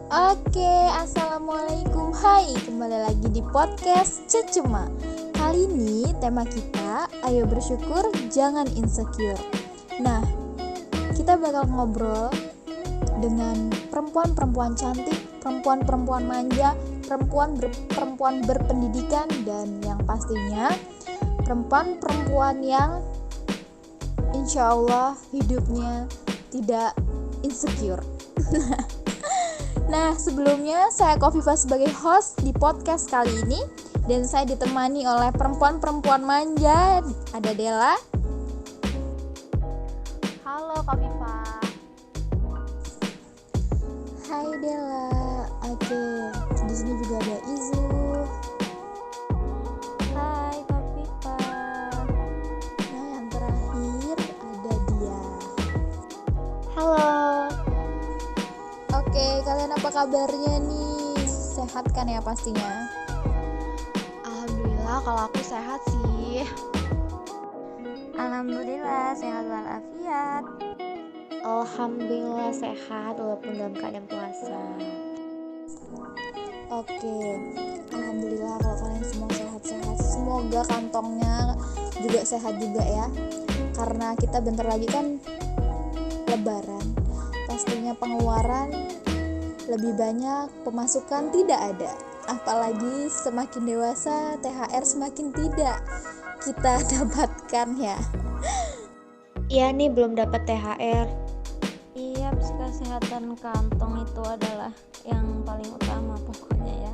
Oke, assalamualaikum. Hai, kembali lagi di podcast Cecema. Kali ini tema kita, ayo bersyukur, jangan insecure. Nah, kita bakal ngobrol dengan perempuan-perempuan cantik, perempuan-perempuan manja, perempuan berpendidikan, dan yang pastinya perempuan-perempuan yang insya Allah hidupnya tidak insecure. Nah, sebelumnya saya Kofifa sebagai host di podcast kali ini, dan saya ditemani oleh perempuan-perempuan manja. Ada Della. Halo Kofifa. Hai Della. Oke, di sini juga ada Izu. Hai Kofifa. Nah, yang terakhir ada Dia. Halo. Oke, kalian apa kabarnya nih? Sehat kan ya pastinya? Alhamdulillah kalau aku sehat sih. Alhamdulillah sehat walafiat. Alhamdulillah sehat walaupun dalam keadaan puasa. Oke, alhamdulillah kalau kalian semua sehat-sehat. Semoga kantongnya juga sehat juga ya. Karena kita bentar lagi kan lebaran. Pastinya pengeluaran lebih banyak, pemasukan tidak ada. Apalagi semakin dewasa, THR semakin tidak kita dapatkan ya. Iya nih belum dapat THR. Iya, kesehatan kantong itu adalah yang paling utama pokoknya ya.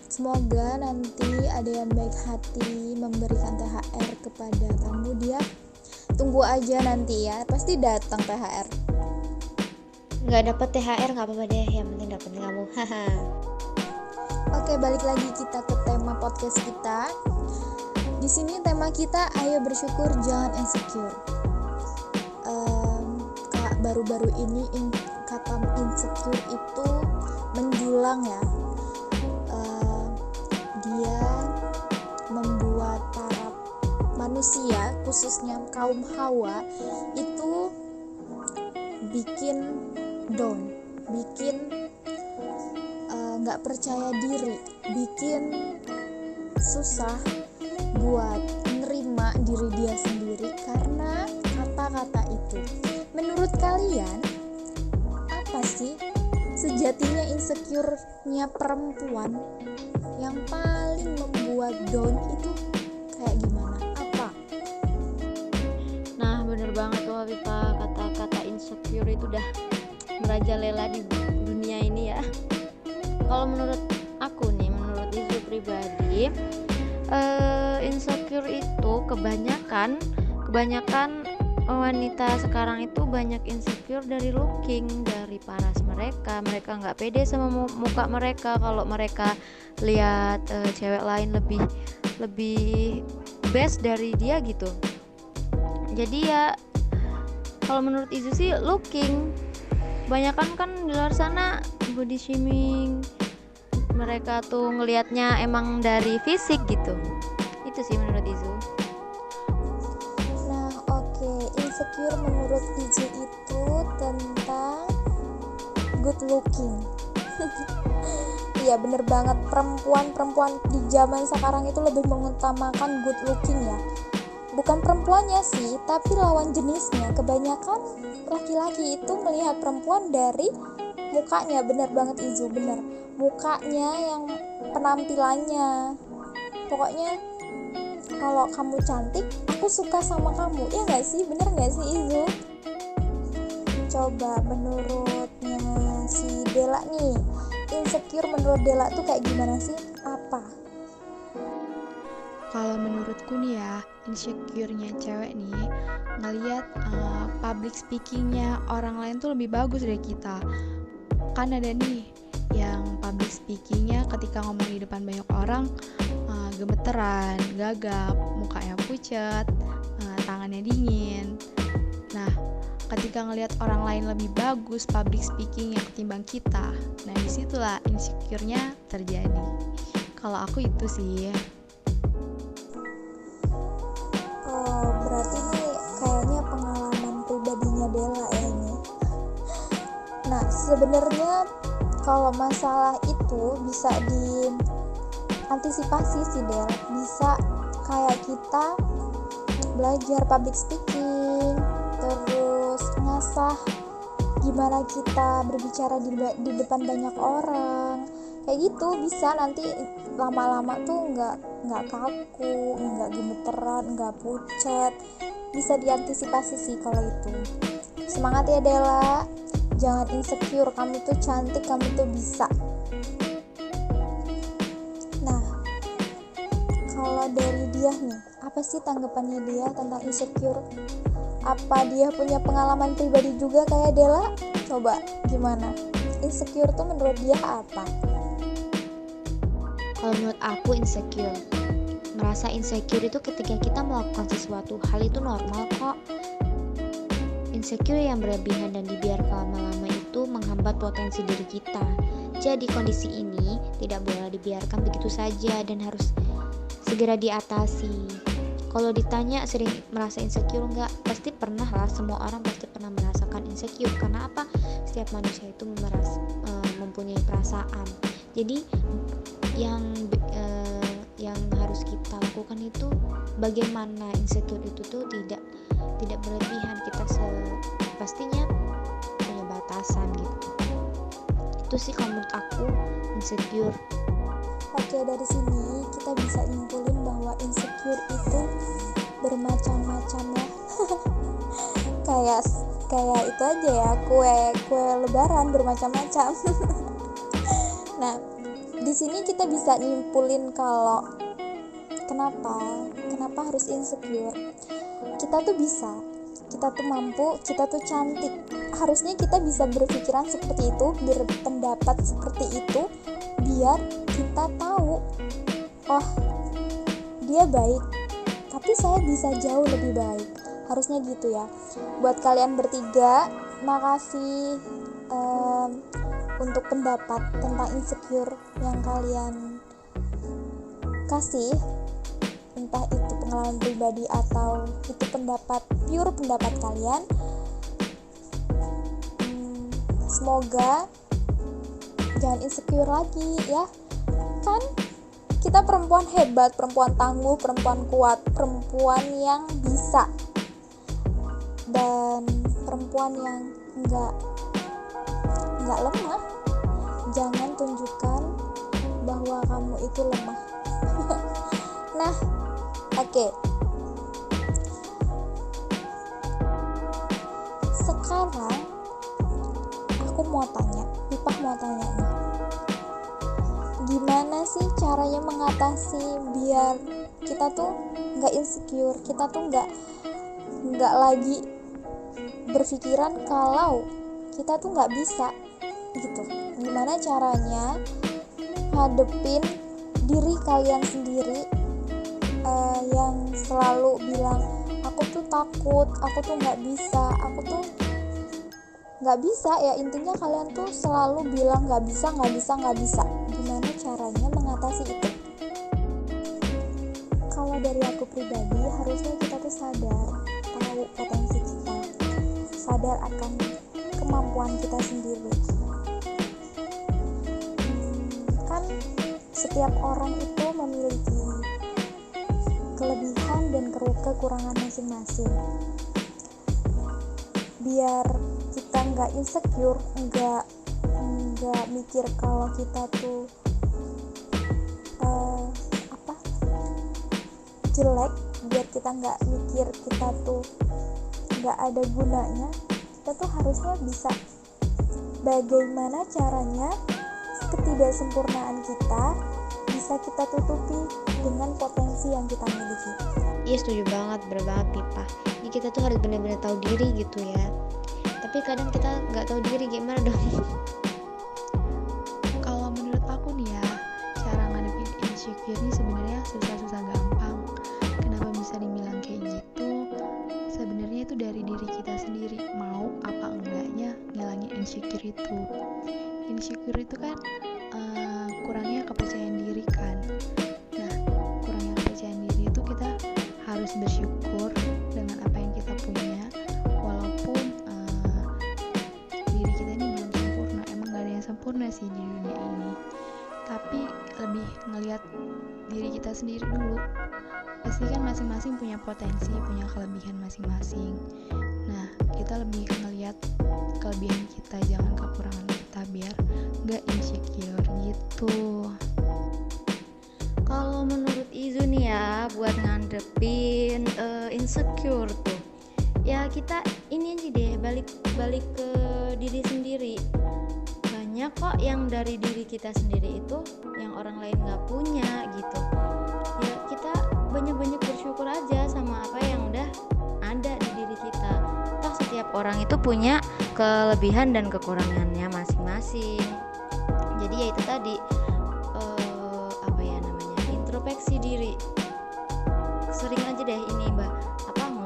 Semoga nanti ada yang baik hati memberikan THR kepada kamu. Dia tunggu aja nanti ya, pasti datang THR. Nggak dapat THR nggak apa-apa deh, yang penting dapat kamu. Oke, balik lagi kita ke tema podcast kita. Di sini tema kita, ayo bersyukur, jangan insecure. Baru-baru ini kata insecure itu menjulang ya. Dia membuat para manusia, khususnya kaum Hawa, itu bikin down, bikin nggak percaya diri, bikin susah buat nerima diri dia sendiri karena kata-kata itu. Menurut kalian, apa sih sejatinya insecure-nya perempuan yang paling membuat down itu kayak gimana? Apa? Nah, bener banget tuh Kofifa, kata-kata insecure itu udah merajalela di dunia ini ya. Kalau menurut aku nih, menurut Izu pribadi, insecure itu kebanyakan wanita sekarang itu banyak insecure dari looking, dari paras mereka nggak pede sama muka mereka. Kalau mereka lihat cewek lain lebih best dari dia gitu. Jadi ya kalau menurut Izu sih looking, kebanyakan kan di luar sana body shaming, mereka tuh ngelihatnya emang dari fisik gitu. Itu sih menurut Izu. Nah, oke, insecure menurut Izu itu tentang good looking. Iya, bener banget, perempuan di zaman sekarang itu lebih mengutamakan good looking ya. Bukan perempuannya sih, tapi lawan jenisnya. Kebanyakan laki-laki itu melihat perempuan dari mukanya. Bener banget Izu, bener. Mukanya, yang penampilannya. Pokoknya kalau kamu cantik, aku suka sama kamu. Ya gak sih? Bener gak sih Izu? Coba menurutnya si Della nih, insecure menurut Della tuh kayak gimana sih? Apa? Kalau menurutku nih ya, insecure-nya cewek nih ngelihat public speaking-nya orang lain tuh lebih bagus dari kita. Kan ada nih yang public speaking-nya ketika ngomong di depan banyak orang gemeteran, gagap, mukanya pucat, tangannya dingin. Nah, ketika ngelihat orang lain lebih bagus public speaking-nya ketimbang kita, nah disitulah insecure-nya terjadi. Kalau aku itu sih. Oh, berarti ini kayaknya pengalaman pribadinya Della ya. Sebenarnya kalau masalah itu bisa diantisipasi sih Del. Bisa kayak kita belajar public speaking, terus ngasah gimana kita berbicara di depan banyak orang, kayak gitu. Bisa nanti lama-lama tuh nggak kaku, nggak gemeteran, nggak pucat. Bisa diantisipasi sih kalau itu. Semangat ya Dela, jangan insecure, kamu tuh cantik, kamu tuh bisa. Nah, kalau dari dia nih, apa sih tanggapannya dia tentang insecure? Apa dia punya pengalaman pribadi juga kayak Dela? Coba gimana? Insecure tuh menurut dia apa? Kalau menurut aku merasa insecure itu ketika kita melakukan sesuatu hal itu normal kok. Insecure yang berlebihan dan dibiarkan lama-lama itu menghambat potensi diri kita. Jadi kondisi ini tidak boleh dibiarkan begitu saja dan harus segera diatasi. Kalau ditanya sering merasa insecure enggak? Pasti pernah lah, semua orang pasti pernah merasakan insecure. Karena apa? Setiap manusia itu mempunyai perasaan. Jadi yang harus kita lakukan itu bagaimana insecure itu tuh tidak berlebihan. Kita pastinya punya batasan gitu. Itu sih kalau menurut aku insecure. Oke, dari sini kita bisa nyimpulin bahwa insecure itu bermacam-macam ya. kayak itu aja ya, kue lebaran bermacam-macam. Nah, di sini kita bisa nyimpulin kalau kenapa harus insecure. Kita tuh bisa, kita tuh mampu, kita tuh cantik. Harusnya kita bisa berpikiran seperti itu, berpendapat seperti itu, biar kita tahu, oh dia baik, tapi saya bisa jauh lebih baik. Harusnya gitu ya. Buat kalian bertiga, makasih untuk pendapat tentang insecure yang kalian kasih. Entah itu pengalaman pribadi atau itu pure pendapat kalian. Semoga jangan insecure lagi ya. Kan kita perempuan hebat, perempuan tangguh, perempuan kuat, perempuan yang bisa, dan perempuan yang enggak lemah. Jangan tunjukkan bahwa kamu itu lemah. Nah, oke. Sekarang aku mau tanya, Pipah mau tanya nih. Gimana sih caranya mengatasi biar kita tuh nggak insecure, kita tuh nggak lagi berpikiran kalau kita tuh nggak bisa gitu. Gimana caranya hadepin diri kalian sendiri yang selalu bilang aku tuh takut, aku tuh nggak bisa, aku tuh nggak bisa ya. Intinya kalian tuh selalu bilang nggak bisa. Gimana caranya mengatasi itu? Kalau dari aku pribadi, harusnya kita tuh sadar, tahu potensi kita, sadar akan kemampuan kita sendiri. Kan setiap orang itu memiliki kelebihan dan kekurangan masing-masing. Biar kita nggak insecure, nggak mikir kalau kita tuh jelek, biar kita nggak mikir kita tuh nggak ada gunanya. Kita tuh harusnya bisa bagaimana caranya ketidaksempurnaan kita bisa kita tutupi dengan potensi yang kita miliki. Iya, setuju banget, bener banget Pipa. Jadi kita tuh harus benar-benar tahu diri gitu ya. Tapi kadang kita nggak tahu diri, gimana dong? Kalau menurut aku nih ya, cara ngadepin insecure ini sebenarnya susah-susah gampang. Kenapa bisa dibilang kayak gitu? Sebenarnya itu dari diri kita sendiri, mau apa enggaknya ngilangin insecure itu. Insecure itu kan kurangnya kepercayaan diri kan. Nah, kurangnya kepercayaan diri itu kita harus bersyukur dengan apa yang kita punya, walaupun diri kita ini belum sempurna. sih di dunia ini, tapi lebih ngelihat diri kita sendiri dulu. Pasti kan masing-masing punya potensi, punya kelebihan masing-masing. Nah, kita lebih ngelihat kelebihan kita, jangan kekurangan kita, biar gak insecure gitu. Kalau menurut Izu nih ya, buat ngadepin insecure tuh, ya kita ini aja deh, balik ke diri sendiri. Banyak kok yang dari diri kita sendiri itu yang orang lain nggak punya gitu. Ya kita banyak-banyak bersyukur aja sama apa yang udah ada di diri kita. Toh setiap orang itu punya kelebihan dan kekurangannya masing-masing. Jadi ya itu tadi introspeksi diri. Sering aja deh ini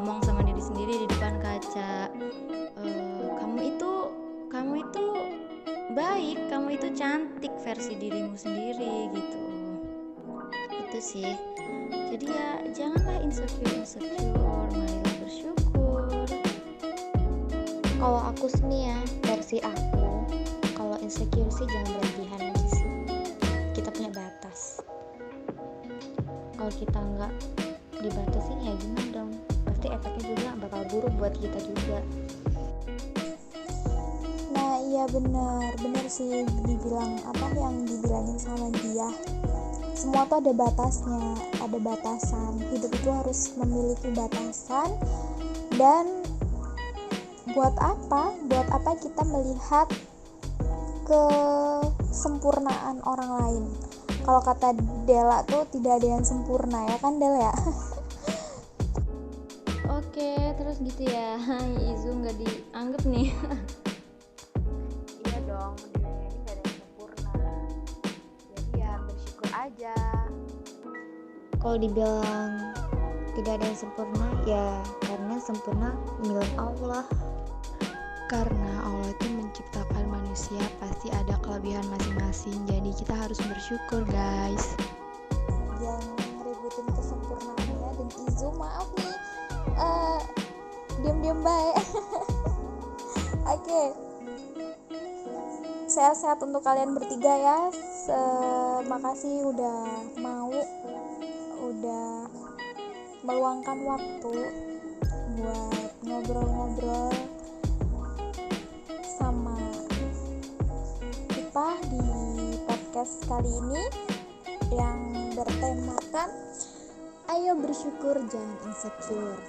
ngomong sama diri sendiri di depan kaca, kamu itu baik, kamu itu cantik versi dirimu sendiri gitu. Itu sih. Jadi ya janganlah insecure, marilah bersyukur. Kalau aku sih nih ya, versi aku, kalau insecure sih jangan berlebihan aja sih. Kita punya batas. Kalau kita nggak dibatasin ya gimana dong, pasti efeknya juga bakal buruk buat kita juga. Nah iya bener sih dibilang apa yang dibilangin sama dia. Semua tuh ada batasnya, ada batasan. Hidup itu harus memiliki batasan. Dan buat apa kita melihat kesempurnaan orang lain? Kalau kata Dela tuh tidak ada yang sempurna, ya kan Del ya? Oke, terus gitu ya. Izu nggak dianggap nih. Iya dong, di dunia ini gak ada yang sempurna. Jadi ya bersyukur aja. Kalau dibilang tidak ada yang sempurna, ya karena sempurna milik Allah. Karena Allah itu menciptakan manusia pasti ada kelebihan masing-masing, jadi kita harus bersyukur guys. Jangan ngeributin kesempurnaannya. Dan Izu maaf nih, diam-diam baik. Oke. Sehat-sehat untuk kalian bertiga ya. Makasih udah meluangkan waktu buat ngobrol-ngobrol sama kita di podcast kali ini yang bertemakan ayo bersyukur jangan insecure.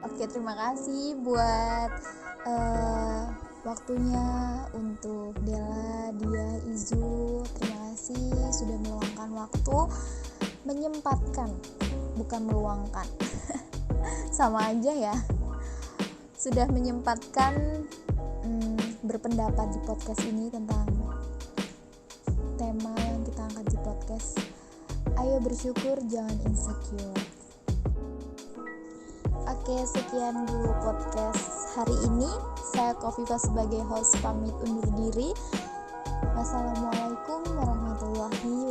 Oke, terima kasih buat waktunya untuk Dela, Dia, Izu. Terima kasih sudah meluangkan waktu, menyempatkan, bukan meluangkan. Sama aja ya. Sudah menyempatkan berpendapat di podcast ini tentang tema yang kita angkat di podcast ayo bersyukur jangan insecure. Oke, sekian dulu podcast hari ini. Saya Kofifa sebagai host pamit undur diri. Wassalamualaikum warahmatullahi